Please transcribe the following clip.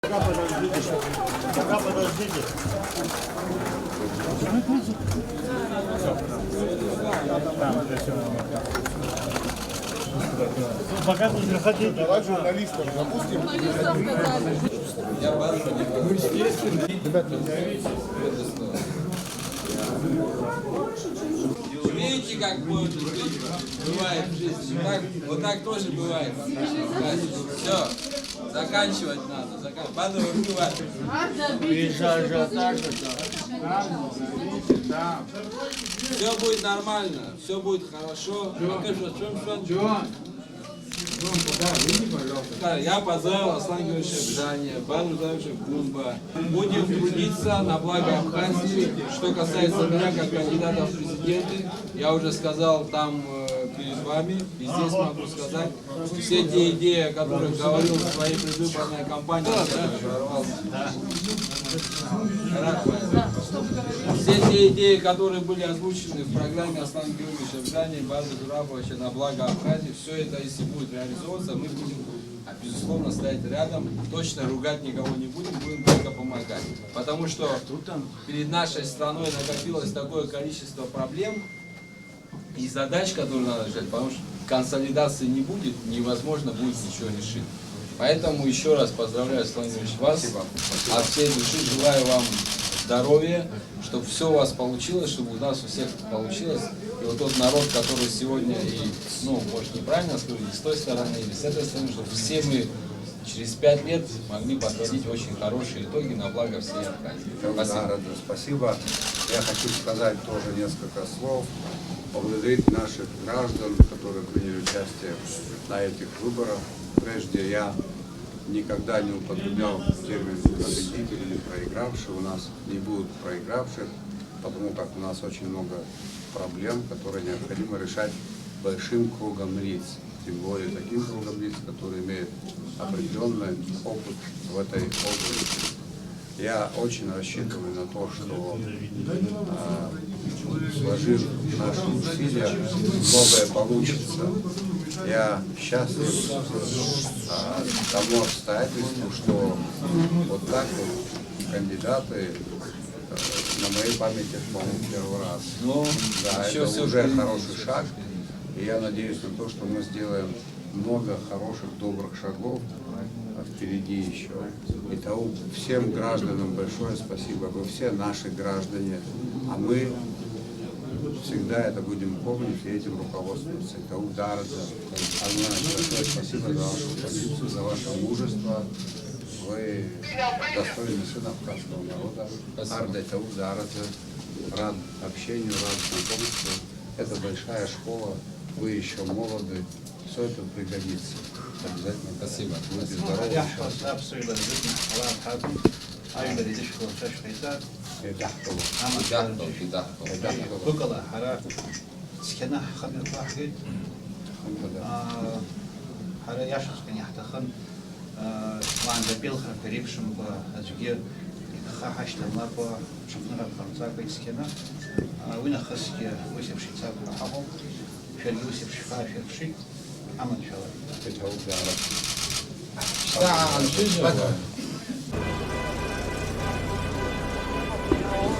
Пока подождите. Пока подождите. Пока тут не хотите. Давай журналистов запустим. Я бачу, видите, как бывает в жизни? Вот так тоже бывает. Все, заканчивать надо. Надо убивать. Все будет нормально, все будет хорошо. Я поздравил Аслана Георгиевича Бжания, Бадру Давича Гумба. Будем трудиться на благо Абхазии. Что касается меня как кандидата в президенты, я уже сказал там перед вами, и здесь могу сказать, все те идеи, о которых говорил в своей предвыборной кампании, все те идеи, которые были озвучены в программе Аслана Георгиевича Бжания, Бадру Зурабовича на благо Абхазии, все это, если будет реализовываться, мы будем, безусловно, стоять рядом, точно ругать никого не будем, будем только помогать. Потому что перед нашей страной накопилось такое количество проблем и задач, которые надо решать, потому что консолидации не будет, невозможно будет ничего решить. Поэтому еще раз поздравляю, Аслан Георгиевич, вас. От всей души желаю вам здоровья, чтобы все у вас получилось, чтобы у нас у всех получилось. И вот тот народ, который сегодня, может неправильно сказать, с той стороны или с этой стороны, чтобы все мы через 5 лет могли подводить очень хорошие итоги на благо всей Абхазии. Спасибо. Я хочу сказать тоже несколько слов, поблагодарить наших граждан, которые приняли участие на этих выборах. Прежде я никогда не употреблял термин победитель или проигравший. У нас не будут проигравших, потому как у нас очень много проблем, которые необходимо решать большим кругом лиц. Тем более таким кругом лиц, которые имеют определенный опыт в этой области. Я очень рассчитываю на то, что сложив наши усилия, многое получится. Я счастлив тому обстоятельству, что вот так вот кандидаты на моей памяти, по-моему, первый раз. Да, это уже хороший шаг. И я надеюсь на то, что мы сделаем много хороших, добрых шагов впереди еще. Итого всем гражданам большое спасибо. Вы все наши граждане, а мы всегда это будем помнить и этим руководствоваться. Это удар. Большое спасибо за вашу позицию, за ваше мужество. Вы достойны сына абхазского народа. Арда это удар. Рад общению, рад знакомству. Это большая школа. Вы еще молоды. Все это пригодится. Обязательно. Спасибо. Будьте здоровы. Да,